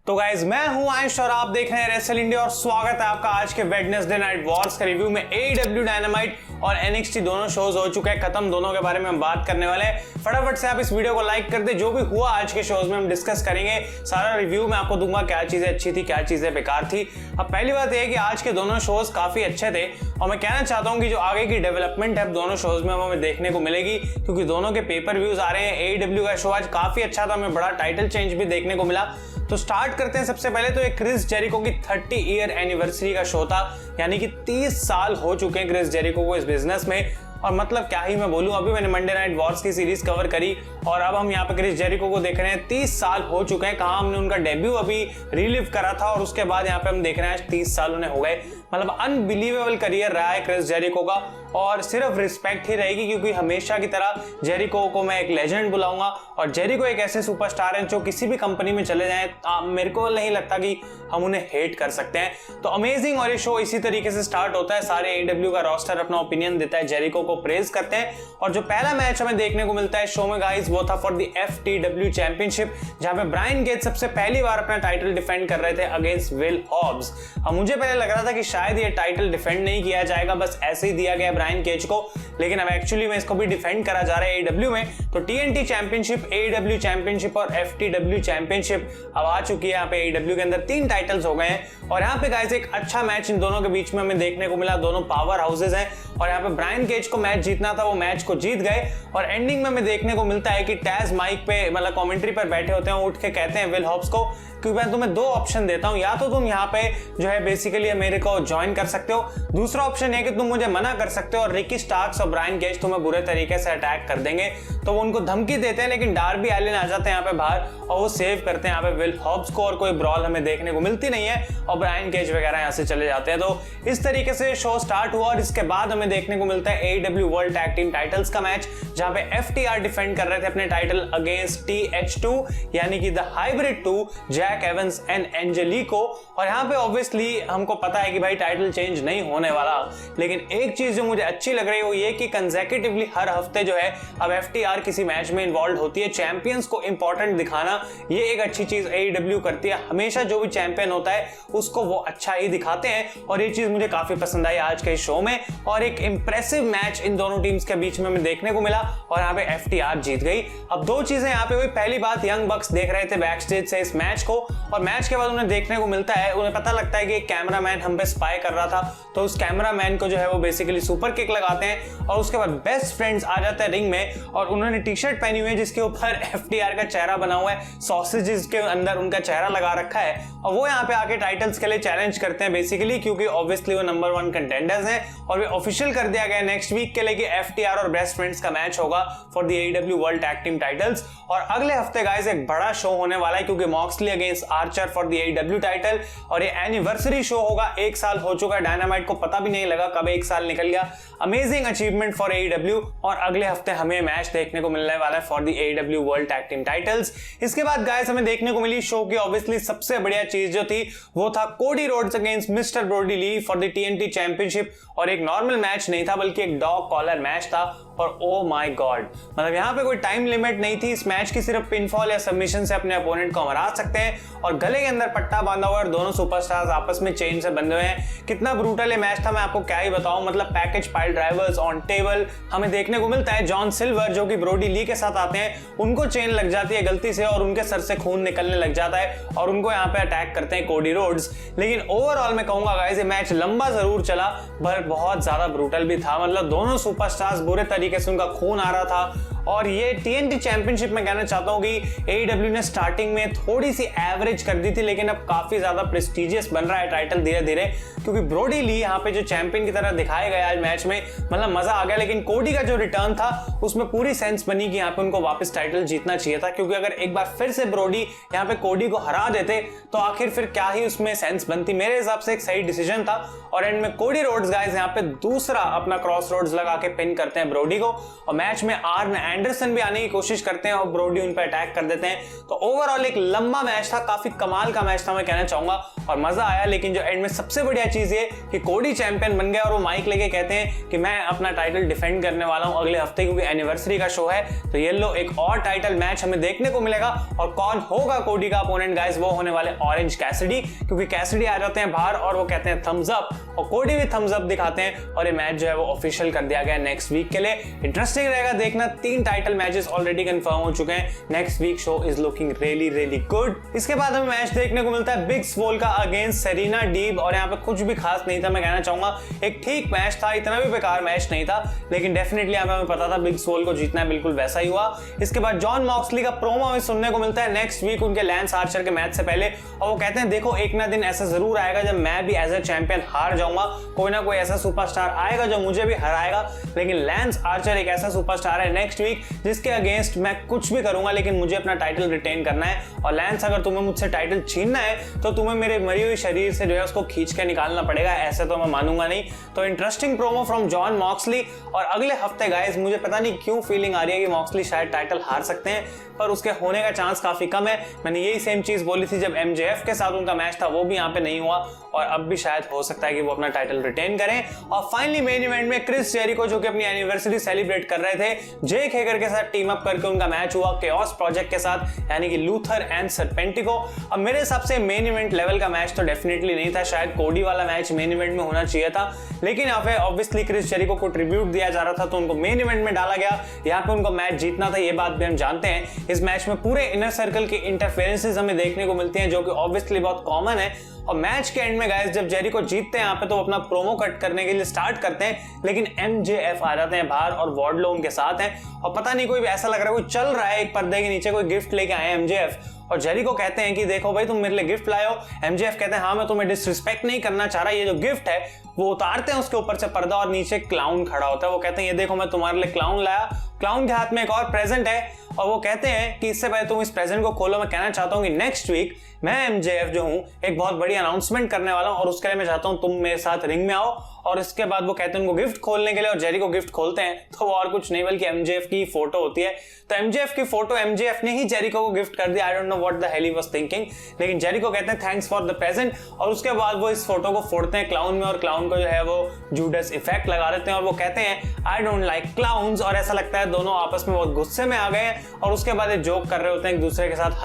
तो गाइज मैं हूं आयुष और आप देख रहे हैं रेसल इंडिया और स्वागत है आपका आज के वेडनेसडे नाइट वॉर्स के रिव्यू में। AEW डायनामाइट और NXT दोनों शोज हो चुके हैं खत्म, दोनों के बारे में हम बात करने वाले हैं। फटाफट से आप इस वीडियो को लाइक कर दे। जो भी हुआ आज के शोज में हम डिस्कस करेंगे, सारा रिव्यू मैं आपको दूंगा, क्या चीजें अच्छी थी क्या चीजें बेकार थी। अब पहली बात यह है कि आज के दोनों शोज काफी अच्छे थे और मैं कहना चाहता हूं कि जो आगे की डेवलपमेंट है दोनों शोज में हमें देखने को मिलेगी, क्योंकि दोनों के पेपर व्यूज आ रहे हैं। AEW का शो आज काफी अच्छा था, हमें बड़ा टाइटल चेंज भी देखने को मिला। तो स्टार्ट करते हैं सबसे पहले तो एक क्रिस जेरिको की 30 ईयर एनिवर्सरी का शो था, यानी कि 30 साल हो चुके हैं क्रिस जेरिको को इस बिजनेस में। और मतलब क्या ही मैं बोलूं, अभी मैंने मंडे नाइट वॉर्स की सीरीज कवर करी और अब हम यहाँ पे क्रिस जेरिको को देख रहे हैं। 30 साल हो चुके हैं, कहाँ हमने उनका डेब्यू अभी रिलीव करा था और उसके बाद यहाँ पे हम देख रहे हैं आज 30 साल उन्हें हो गए। मतलब अनबिलीवेबल करियर रहा है क्रिस जेरिको का और सिर्फ रिस्पेक्ट ही रहेगी, क्योंकि हमेशा की तरह जेरिको को मैं एक लेजेंड बुलाऊंगा। और जेरिको एक ऐसे सुपरस्टार हैं जो किसी भी कंपनी में चले जाएं, मेरे को नहीं लगता कि हम उन्हें हेट कर सकते हैं। तो अमेजिंग, और ये शो इसी तरीके से स्टार्ट होता है। सारे AEW का रोस्टर अपना ओपिनियन देता है, जेरिको को प्रेज करते हैं। और जो पहला मैच हमें देखने को मिलता है शो में गाइस, वो था फॉर द FTW चैंपियनशिप, जहां पे ब्रायन गेज सबसे पहली बार अपना टाइटल डिफेंड कर रहे थे अगेंस्ट विल हॉब्स। अब मुझे पहले लग रहा था कि शायद ये टाइटल डिफेंड नहीं किया जाएगा, बस ऐसे ही दिया गया ब्रायन गेज को, लेकिन अब एक्चुअली में इसको भी डिफेंड करा जा रहा है AEW में। तो TNT चैंपियनशिप, AEW चैंपियनशिप और FTW चैंपियनशिप अब आ चुकी है। यहाँ पे AEW के अंदर 3 टाइटल्स हो गए हैं और यहाँ पे गाइस एक अच्छा मैच इन दोनों के बीच में हमें देखने को मिला। दोनों पावर हाउसेज हैं और यहाँ पे ब्रायन गेज को मैच जीतना था, वो मैच को जीत गए। और एंडिंग में हमें देखने को मिलता है कि टैज माइक पे मतलब कमेंट्री पर बैठे होते हैं, उठ के कहते हैं विल हॉब्स को कि मैं तुम्हें 2 ऑप्शन देता हूं, या तो तुम यहाँ पे जो है बेसिकली मेरे को ज्वाइन कर सकते हो, दूसरा ऑप्शन है कि तुम मुझे मना कर सकते हो और रिकी स्टार्क्स और ब्रायन गेज तुम्हें बुरे तरीके से अटैक कर देंगे। तो वो उनको धमकी देते हैं, लेकिन डार्बी एलिन आ जाते हैं यहाँ पे बाहर और वो सेव करते हैं यहाँ पे विल हॉब्स को और कोई ब्रॉल हमें देखने को मिलती नहीं है और ब्रायन गेज वगैरह यहाँ से चले जाते हैं। तो इस तरीके से शो स्टार्ट हुआ और इसके बाद हमें देखने को मिलता है AEW world tag team titles का मैच, जहां पे FTR डिफेंड कर रहे थे अपने टाइटल अगेंस्ट TH2 यानी कि the hybrid 2, Jack Evans and Angelico. और यहाँ पे ऑब्वियसली हमको पता है कि भाई टाइटल चेंज नहीं होने वाला, लेकिन एक चीज जो मुझे अच्छी लग रही है वो ये कि कंसेक्यूटिवली हर हफ्ते जो है अब FTR किसी मैच में इन्वॉल्व होती है। चैंपियंस को इंपॉर्टेंट दिखाना ये एक अच्छी चीज AEW करती है, हमेशा जो भी चैंपियन होता है उसको वो अच्छा ही दिखाते हैं और ये चीज मुझे काफी पसंद आई आज के शो में। और एक इंप्रेसिव मैच इन दोनों टीम्स के बीच में हमें देखने को मिला और यहाँ पे FTR जीत गई। अब 2 चीजें यहाँ पे हुई, पहली बात यंग बक्स देख रहे थे बैक स्टेज से इस मैच को और मैच के बाद उन्हें देखने को मिलता है, उन्हें पता लगता है कि एक कैमरामैन हम पे स्पाई कर रहा था, तो उस कैमरामैन को जो है वो बेसिकली सुपर किक लगाते हैं और उसके बाद बेस्ट फ्रेंड्स आ जाते हैं रिंग में और उन्होंने टी-शर्ट पहनी हुई है जिसके ऊपर FTR का चेहरा बना हुआ है, सॉसेजेस के अंदर उनका चेहरा लगा रखा है और वो यहाँ पे आके टाइटल्स के लिए चैलेंज करते हैं बेसिकली, क्योंकि ऑब्वियसली वो नंबर 1 कंटेंडर्स हैं और वे ऑफिशियल कर दिया गया नेक्स्ट वीक के लिए कि FTR और बेस्ट फ्रेंड्स का मैच होगा for the AEW world tag team titles. और अगले हफ्ते गाइस एक बड़ा शो होने वाला है, क्योंकि Moxley against Archer for the AEW title और ये एनिवर्सरी शो होगा। 1 साल हो चुका है डायनामाइट को, पता भी नहीं लगा कब 1 साल निकल गया। अमेजिंग अचीवमेंट फॉर AEW और अगले हफ्ते हमें मैच देखने को मिलने वाला है for the AEW world tag team titles. इसके बाद गाइस हमें देखने को मिली शो की ऑब्वियसली सबसे बढ़िया चीज जो थी वो था Cody Rhodes against mister Brody Lee for the TNT championship. और एक नॉर्मल मैच नहीं था बल्कि एक डॉग कॉलर मैच था और ओ माय गॉड, मतलब यहाँ पे कोई टाइम लिमिट नहीं थी इस मैच की, सिर्फ पिनफॉल या सबमिशन से अपने अपोनेंट को हरा सकते हैं और गले के अंदर पट्टा बांधा हुआ है और दोनों सुपरस्टार्स आपस में चेन से बंधे हुए हैं। कितना ब्रूटल ये मैच था मैं आपको क्या ही बताऊं, मतलब package pile drivers on table हमें देखने को मिलता है। जॉन सिल्वर जो कि ब्रोडी ली के साथ आते हैं, उनको चेन लग जाती है गलती से और उनके सर से खून निकलने लग जाता है और उनको यहाँ पे अटैक करते हैं कोडी रोड्स। लेकिन ओवरऑल मैं कहूंगा गाइस ये मैच लंबा जरूर चला पर बहुत ज्यादा ब्रूटल भी था, मतलब दोनों सुपरस्टार्स बुरे तरीके से उनका खून आ रहा था। और ये TNT चैंपियनशिप में कहना चाहता हूं कि AEW ने स्टार्टिंग में थोड़ी सी एवरेज कर दी थी, लेकिन अब काफी ज्यादा प्रेस्टिजियस बन रहा है टाइटल धीरे धीरे, क्योंकि ब्रोडी ली यहाँ पे जो चैंपियन की तरह दिखाए गए आज मैच में, मतलब मजा आ गया। लेकिन कोडी का जो रिटर्न था उसमें पूरी सेंस बनी कि यहाँ पे उनको वापस टाइटल जीतना चाहिए था, क्योंकि अगर एक बार फिर से ब्रोडी यहाँ पे कोडी को हरा देते तो आखिर फिर क्या ही उसमें सेंस बनती। मेरे हिसाब से एक सही डिसीजन था और एंड में कोडी रोड्स गाइस यहाँ पे दूसरा अपना क्रॉस रोड्स लगा के पिन करते हैं ब्रोडी को और मैच में आर्म एंडरसन भी आने की कोशिश करते हैं और ब्रोडी उन पर अटैक कर देते हैं। तो ओवरऑल एक लंबा मैच था, काफी कमाल का मैच था मैं कहना चाहूंगा, और मजा आया। लेकिन जो एंड में सबसे बढ़िया चीज ये कि कोडी चैंपियन बन गया और वो माइक लेके कहते हैं कि मैं अपना टाइटल डिफेंड करने वाला हूं अगले हफ्ते, क्योंकि एनिवर्सरी का शो है। तो ये लो एक और टाइटल मैच हमें देखने को मिलेगा। और कौन होगा कोडी का अपोनेंट गाइस? वो होने वाले ऑरेंज कैसिडी, क्योंकि कैसिडी आ जाते हैं बाहर और वो कहते हैं थम्स अप, और कोडी भी थम्स अप दिखाते हैं, और ये मैच जो है वो ऑफिशियल कर दिया गया नेक्स्ट वीक के लिए। इंटरेस्टिंग रहेगा देखना। 3 टाइटल मैचेस ऑलरेडी कंफर्म हो चुके हैं। Next week show is looking really good. इसके बाद हमें मैच देखने को मिलता है बिग स्वोल का अगेंस्ट सेरेना डीब, और यहाँ पे कुछ भी खास नहीं था मैं कहना चाहूंगा। एक ठीक मैच था, इतना भी बेकार मैच नहीं था, लेकिन डेफिनेटली यहाँ पे हमें पता था बिग स्वोल को जीतना है, बिल्कुल वैसा ही हुआ। इसके बाद जॉन मॉक्सली का प्रोमो हमें सुनने को मिलता है नेक्स्ट वीक उनके लैंस आर्चर के मैच से पहले, और वो कहते हैं देखो एक ना दिन ऐसा जरूर आएगा जब मैं भी एज ए चैंपियन हार जाऊंगा, कोई ना कोई ऐसा सुपरस्टार आएगा जो मुझे भी हराएगा, लेकिन लैंस आर्चर एक ऐसा सुपरस्टार है नेक्स्ट वीक जिसके अगेंस्ट मैं कुछ भी करूंगा लेकिन मुझे अपना टाइटल रिटेन करना है। और लैंस अगर तुम्हें मुझसे टाइटल छीनना है तो तुम्हें मेरे मरी हुई शरीर से जो है उसको खींच के निकालना पड़ेगा, ऐसे तो मैं मानूंगा नहीं। तो interesting promo from John Moxley. और अगले हफ्ते गाइस मुझे पता नहीं क्यों फीलिंग आ रही है कि मॉक्सली शायद टाइटल हार सकते हैं, पर उसके होने का चांस काफी कम है। मैंने यही सेम चीज बोली थी जब MJF के साथ उनका मैच था, वो भी यहाँ पे नहीं हुआ, और अब भी शायद हो सकता है कि वो अपना टाइटल रिटेन करें। और फाइनली मेन इवेंट में क्रिस जेरिको जो कि अपनी एनिवर्सरी सेलिब्रेट कर रहे थे, जेक हेगर के साथ टीम अप करके उनका मैच हुआ केओस प्रोजेक्ट के साथ, यानी कि लूथर एंड सर्पेंटिको। अब मेरे हिसाब से मेन इवेंट लेवल का मैच तो डेफिनेटली नहीं था, शायद कोडी वाला मैच मेन इवेंट में होना चाहिए था, लेकिन यहाँ पे ऑब्वियसली क्रिस जेरिको को ट्रिब्यूट दिया जा रहा था तो उनको मेन इवेंट में डाला गया। यहाँ पे उनको मैच जीतना था, ये बात भी हम जानते हैं। इस मैच में पूरे इनर सर्कल की इंटरफेरेंसेस हमें देखने को मिलती हैं जो कि ऑब्वियसली बहुत कॉमन है। और मैच के एंड में गाइस जब जेरिको जीतते हैं यहाँ पे तो अपना प्रोमो कट करने के लिए स्टार्ट करते हैं, लेकिन MJF आ जाते हैं बाहर और वार्डलो उनके साथ हैं, और पता नहीं कोई भी ऐसा लग रहा है कोई चल रहा है एक पर्दे के नीचे, कोई गिफ्ट लेके आए हैं MJF, और जेरिको कहते हैं कि देखो भाई तुम मेरे लिए गिफ्ट लाए हो। MJF कहते हैं हाँ मैं तुम्हें डिसरिस्पेक्ट नहीं करना चाह रहा, ये जो गिफ्ट है वो उतारते हैं उसके ऊपर से पर्दा और नीचे क्लाउन खड़ा होता है। वो कहते हैं ये देखो मैं तुम्हारे लिए क्लाउन लाया। क्लाउन के हाथ में एक और प्रेजेंट है, और वो कहते हैं कि इससे पहले तुम इस प्रेजेंट को खोलो, मैं कहना चाहता हूँ कि नेक्स्ट वीक मैं MJF जो हूँ एक बहुत बड़ी अनाउंसमेंट करने वाला हूँ, और उसके लिए मैं चाहता हूँ तुम मेरे साथ रिंग में आओ। और इसके बाद वो कहते हैं उनको गिफ्ट खोलने के लिए, और जेरिको गिफ्ट खोलते हैं तो वो और कुछ नहीं बल्कि MJF की फोटो होती है। तो MJF की फोटो MJF ने ही जेरिको को गिफ्ट कर दिया। I don't know what the hell he was thinking, लेकिन जेरिको कहते हैं थैंक्स फॉर द प्रेजेंट, और उसके बाद वो इस फोटो को फोड़ते हैं क्लाउन में, और क्लाउन को जो है वो जूडस इफेक्ट लगा देते हैं, और वो कहते हैं आई डोंट लाइक क्लाउन्स, और ऐसा लगता है दोनों आपस में बहुत गुस्से में आ गए हैं, और उसके बाद एक जोक कर रहे होते हैं एक दूसरे के साथ,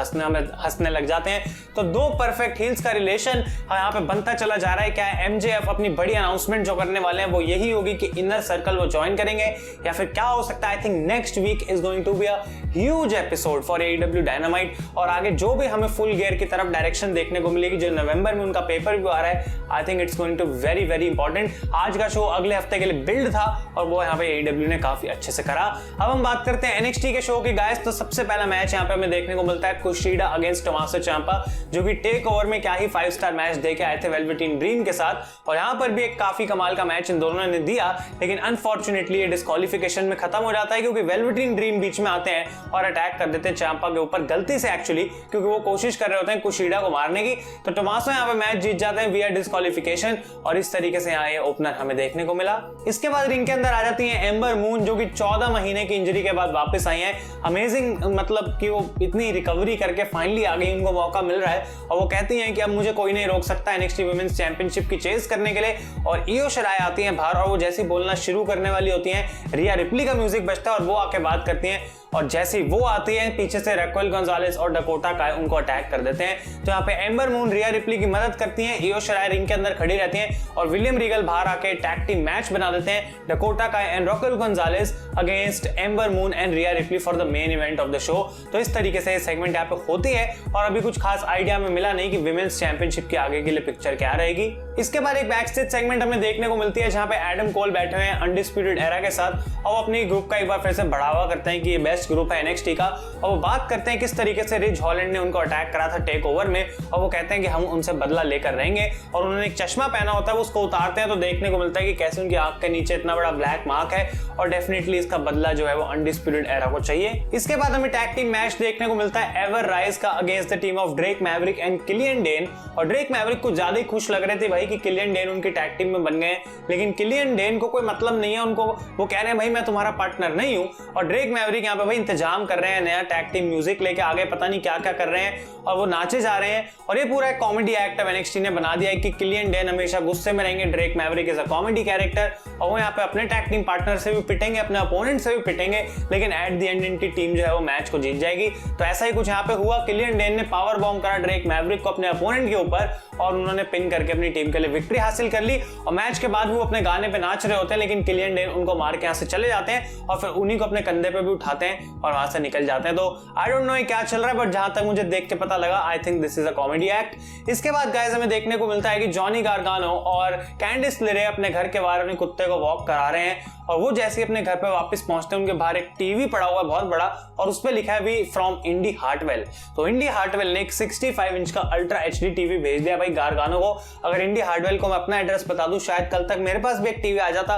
हंसने लग जाते हैं। तो दो परफेक्ट हील्स का रिलेशन यहाँ पे बनता चला जा रहा है। क्या MJF अपनी बड़ी अनाउंसमेंट जो करने वाले हैं वो यही होगी कि इनर सर्कल वो ज्वाइन करेंगे, या फिर क्या हो सकता है? I think next week is going to be a huge episode for AEW Dynamite, और आगे जो भी हमें फुल गियर की तरफ डायरेक्शन देखने को मिलेगी, जो नवंबर में उनका पेपर भी आ रहा है, I think it's going to very important. आज का शो अगले हफ्ते के लिए बिल्ड था और वो यहाँ पे AEW ने काफी अच्छे से करा। अब हम बात करते हैं NXT के शो की गाइस। तो सबसे पहला मैच यहाँ पे हमें देखने को मिलता है कुशिडा अगेंस्ट टोमासो ciampa, जो कि टेक ओवर में क्या ही 5 स्टार मैच देके आए थे वेलवेटिन ड्रीम के साथ, और यहाँ पर भी एक काफी कमाल का मैच इन दोनों ने दिया, लेकिन अनफॉर्चुनेटली ये डिस्क्वालिफिकेशन में खत्म हो जाता है, क्योंकि वेलवेटिन ड्रीम बीच में आते हैं और अटैक कर देते हैं ciampa के ऊपर गलती से एक्चुअली, क्योंकि वो कोशिश कर रहे होते हैं कुशिडा को मारने की। तो टोमासो यहाँ पे मैच जीत जाते हैं विया डिस्क्वालिफिकेशन, और इस तरीके से यहाँ ये ओपनर हमें देखने को मिला। इसके बाद रिंग के अंदर आ जाती है एम्बर मून, जो कि 14 महीने की इंजरी के बाद वापस आई है। अमेजिंग, मतलब कि वो इतनी रिकवरी करके फाइनली आ गई, उनको मौका मिल रहा है, और वो कहती हैं कि अब मुझे कोई नहीं रोक सकता NXT वुमेन्स चैंपियनशिप की चेज करने के लिए। और इयो शिराई आती हैं बाहर, और वो जैसी बोलना शुरू करने वाली होती हैं, रिया रिप्ली का म्यूजिक बजता है और वो आके बात करती हैं, और जैसे ही वो आती है पीछे से रैक्वेल गोंजालेस और डकोटा काय उनको अटैक कर देते हैं। तो यहाँ पे एम्बर मून रिया रिप्ली की मदद करती हैं, इयो शिराई रिंग के अंदर खड़ी रहती हैं, और विलियम रीगल बाहर आके टैग टीम मैच बना देते हैं, Dakota Kai and Raquel Gonzalez against Ember Moon and Rhea Ripley for the main event of the show. तो इस तरीके से सेगमेंट यहाँ पे होती है, और अभी कुछ खास आइडिया में मिला नहीं कि विमेन्स चैंपियनशिप के आगे के लिए पिक्चर क्या रहेगी। इसके बाद एक बैक स्टेज सेगमेंट हमें देखने को मिलती है, जहाँ पे एडम कोल बैठे हुए हैं अनडिस्प्यूटेड एरा के साथ, और अपनी ग्रुप का एक बार फिर से बढ़ावा करते हैं कि ये बेस्ट बेस्ट ग्रुप है एनएक्सटी का, और वो बात करते हैं किस तरीके से रिज हॉलैंड ने उनको अटैक करा था टेक ओवर में, और वो कहते हैं कि हम उनसे बदला लेकर रहेंगे। और उन्होंने एक चश्मा पहना होता है, वो उसको उतारते हैं तो देखने को मिलता है कि कैसे उनकी आंख के नीचे इतना बड़ा ब्लैक मार्क है, और डेफिनेटली इसका बदला जो है वो अनडिस्प्यूटेड एरा को चाहिए। इसके बाद हमें टैग टीम मैच देखने को मिलता है एवर राइज का against the team of Drake Maverick and Killian Dane. और ड्रेक मैवरिक को ज्यादा ही खुश लग रहे थे भाई कि किलियन डेन उनकी टैग टीम में बन गए, लेकिन किलियन डेन को कोई मतलब नहीं है उनको, वो कह रहे हैं भाई मैं तुम्हारा पार्टनर नहीं हूं। और ड्रेक मैवरिक यहाँ पे भाई इंतजाम कर रहे हैं, नया टैग टीम म्यूजिक लेके आगे पता नहीं क्या क्या कर रहे हैं, और वो नाचे जा रहे हैं। और ये पूरा एक कॉमेडी एक्ट अब एनएक्सटी ने बना दिया है कि किलियन डेन हमेशा गुस्से में रहेंगे, Drake Maverick is a comedy character, और वो यहाँ पे अपने टैग टीम पार्टनर से भी पिटेंगे, अपने अपोनेंट से भी पिटेंगे, लेकिन एट द एंड इनकी टीम जो है वो मैच को जीत जाएगी। तो ऐसा ही कुछ यहाँ पे हुआ, किलियन डेन ने पावर बॉम्ब करा ड्रेक मैवरिक को अपने अपोनेंट के ऊपर, और उन्होंने पिन करके अपनी टीम के लिए विक्ट्री हासिल कर ली। और मैच के बाद वो अपने गाने पे नाच रहे होते हैं, लेकिन किलियन डेन उनको मार के यहाँ से चले जाते हैं, और फिर उन्हीं को अपने कंधे पे भी उठाते हैं और वहां से निकल जाते हैं। तो आई डोंट नो ये क्या चल रहा है, बट जहां तक मुझे देख के पता लगा I think this is a comedy act. इसके बाद गाइस हमें देखने को मिलता है कि जॉनी गार्गानो और कैंडिस लेरे अपने घर के बाहर अपने कुत्ते को वॉक करा रहे हैं, और वो जैसे अपने घर पे वापस पहुंचते हैं उनके बाहर एक टीवी पड़ा हुआ है बहुत बड़ा, और उस पे लिखा है भी फ्रॉम इंडी हार्टवेल। तो इंडी हार्टवेल ने एक 65 इंच का अल्ट्रा एचडी टीवी भेज दिया भाई गार्गानो को। अगर इंडी हार्टवेल को मैं अपना एड्रेस बता दूं शायद कल तक मेरे पास भी एक टीवी आ जाता,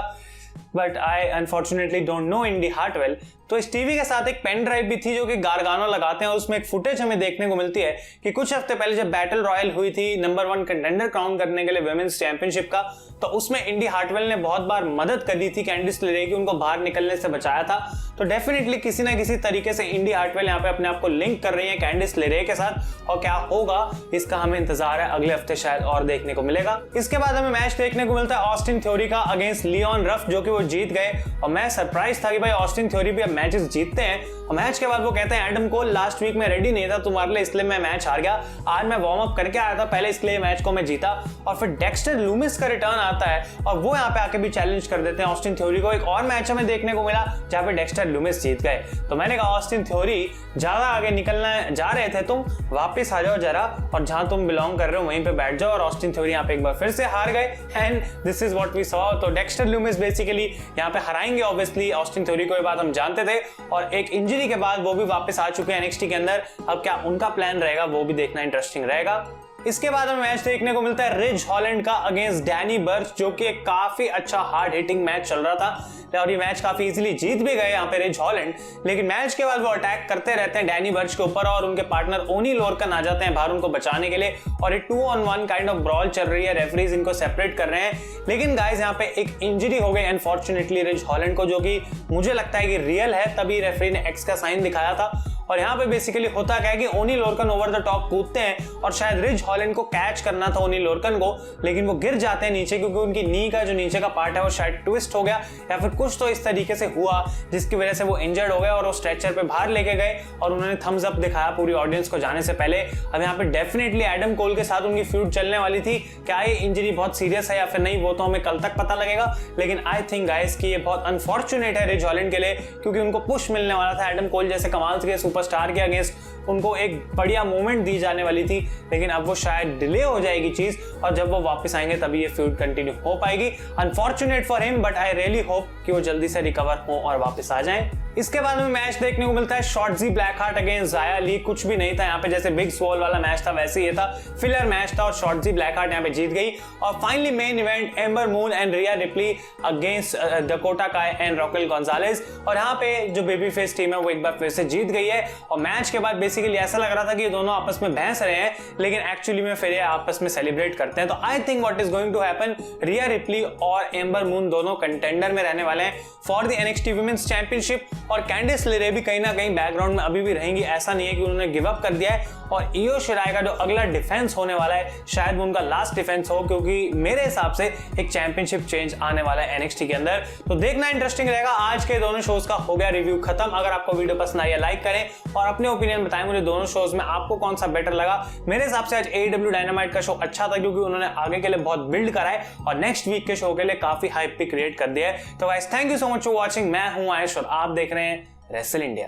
but I unfortunately don't know Indi Hartwell. तो इस टीवी के साथ एक पेन ड्राइव भी थी जो कि गार्गानो लगाते हैं, और उसमें एक फुटेज हमें देखने को मिलती है कि कुछ हफ्ते पहले जब बैटल रॉयल हुई थी नंबर 1 कंटेंडर क्राउन करने के लिए वुमेन्स चैंपियनशिप का, तो उसमें इंडी हार्टवेल ने बहुत बार मदद करी थी कैंडिस लेरे की, उनको बाहर निकलने से बचाया था। तो डेफिनेटली किसी ना किसी तरीके से इंडी हार्टवेल यहाँ पे अपने आप को लिंक कर रही है कैंडिस लेरे के साथ, और क्या होगा इसका हमें इंतजार है, अगले हफ्ते शायद और देखने को मिलेगा। इसके बाद हमें मैच देखने को मिलता है ऑस्टिन थ्योरी का अगेंस्ट लियोन रफ, जो कि वो जीत गए, और मैं सरप्राइज था कि भाई ऑस्टिन थ्योरी भी अब मैचेस जीतते हैं। और मैच के बाद वो कहते हैं एडम कोल लास्ट वीक में रेडी नहीं था तुम्हारे लिए, इसलिए मैं मैच हार गया, आज मैं वार्म अप करके आया था पहले, इसलिए मैच को मैं जीता। और फिर डेक्स्टर लूमिस का रिटर्न आता है, और वो यहाँ पे आके भी चैलेंज कर देते हैं ऑस्टिन थ्योरी को। एक और मैच हमें देखने को मिला जहाँ पे डेक्स्टर लूमिस जीत गए। तो मैंने कहा ऑस्टिन थ्योरी ज्यादा आगे निकलना जा रहे थे तुम, वापस आ जाओ जरा, और जहां तुम बिलोंग कर रहे हो वहीं पे बैठ जाओ। और ऑस्टिन थ्योरी यहाँ पे एक बार फिर से हार गए, and this is what we saw. तो डेक्स्टर लूमिस बेसिकली यहाँ पे हराएंगे ऑब्वियसली ऑस्टिन थ्योरी को, ये बात हम जानते थे, और एक इंजरी के बाद वो भी वापस आ चुके हैं एनएक्सटी के अंदर। अब क्या उनका प्लान रहेगा वो भी देखना इंटरेस्टिंग रहेगा। इसके बाद हमें मैच देखने को मिलता है रिज हॉलैंड का अगेंस्ट डैनी बर्च, जो कि एक काफी अच्छा हार्ड हिटिंग मैच चल रहा था, और ये मैच काफी इजीली जीत भी गए यहाँ पे रिज हॉलैंड। लेकिन मैच के बाद वो अटैक करते रहते हैं डैनी बर्च के ऊपर, और उनके पार्टनर ओनी लोरकन आ जाते हैं बाहर उनको बचाने के लिए, और ये 2-on-1 काइंड ऑफ ब्रॉल चल रही है, रेफरीज इनको सेपरेट कर रहे हैं। लेकिन गाइस यहाँ पे एक इंजरी हो गई अनफॉर्चुनेटली रिज हॉलैंड को, जो कि मुझे लगता है कि रियल है, तभी रेफरी ने एक्स का साइन दिखाया था। और यहाँ पे बेसिकली होता क्या है कि ओनी लोरकन ओवर द टॉप कूदते हैं, और शायद रिज हॉलैंड को कैच करना था ओनी लोरकन को, लेकिन वो गिर जाते हैं नीचे, क्योंकि उनकी नी का जो नीचे का पार्ट है वो शायद ट्विस्ट हो गया, या फिर कुछ तो इस तरीके से हुआ जिसकी वजह से वो इंजर्ड हो गए, और वो स्ट्रेचर पे बाहर लेके गए, और उन्होंने थम्स अप दिखाया पूरी ऑडियंस को जाने से पहले। अब यहाँ पे डेफिनेटली एडम कोल के साथ उनकी फ्यूड चलने वाली थी, क्या ये इंजरी बहुत सीरियस है या फिर नहीं वो तो हमें कल तक पता लगेगा। लेकिन आई थिंक गाइस कि ये बहुत अनफॉर्चुनेट है रिज हॉलैंड के लिए, क्योंकि उनको पुश मिलने वाला था एडम कोल जैसे कमाल के सुपरस्टार के अगेंस्ट, उनको एक बढ़िया मोमेंट दी जाने वाली थी, लेकिन अब वो शायद डिले हो जाएगी चीज, और जब वो वापस आएंगे तभी ये फ्यूड कंटिन्यू हो पाएगी। Unfortunate for him, but I really hope कि वो जल्दी से रिकवर हो और वापस आ जाएं। इसके बाद में मैच देखने को मिलता है शॉर्टजी ब्लैकहार्ट अगेंस्ट ज़ाया ली। कुछ भी नहीं था यहाँ पे, जैसे बिग स्वॉल वाला मैच था वैसे ही ये था, फिलर मैच था, और शॉर्टजी ब्लैकहार्ट यहाँ पे जीत गई। और finally main event amber Moon and Rhea replay against Dakota Kai and रॉकेल गोंजालेस, और यहाँ पे जो बेबी फेस टीम है वो एक बार फिर से जीत गई है। और मैच के बाद बेसिकली ऐसा लग रहा था कि ये दोनों आपस में बहस रहे हैं, लेकिन एक्चुअली में फिर ये आपस में सेलिब्रेट करते हैं। तो I think what is going to happen, Rhea Ripley और एम्बर मून दोनों कंटेंडर में रहने वाले हैं for the NXT women's championship, और कैंडिस लेरे भी कहीं ना कहीं बैकग्राउंड में अभी भी रहेंगी, ऐसा नहीं है कि उन्होंने गिव अप कर दिया है। और इयो शिराई का जो अगला डिफेंस होने वाला है शायद वो उनका लास्ट डिफेंस हो, क्योंकि मेरे हिसाब से एक चैंपियनशिप चेंज आने वाला है एनएक्सटी के अंदर। तो देखना इंटरेस्टिंग रहेगा। आज के दोनों शोज का हो गया रिव्यू खत्म। अगर आपको वीडियो पसंद आई है लाइक करें और अपने ओपिनियन बताएं मुझे दोनों शोज में आपको कौन सा बेटर लगा। मेरे हिसाब से आज AEW डायनामाइट का शो अच्छा था, क्योंकि उन्होंने आगे के लिए बहुत बिल्ड करा है और नेक्स्ट वीक के शो के लिए काफी हाइप भी क्रिएट कर दिया है। तो guys thank you so much for watching. मैं हूं आयुष और आप देख रहे हैं रेसल इंडिया।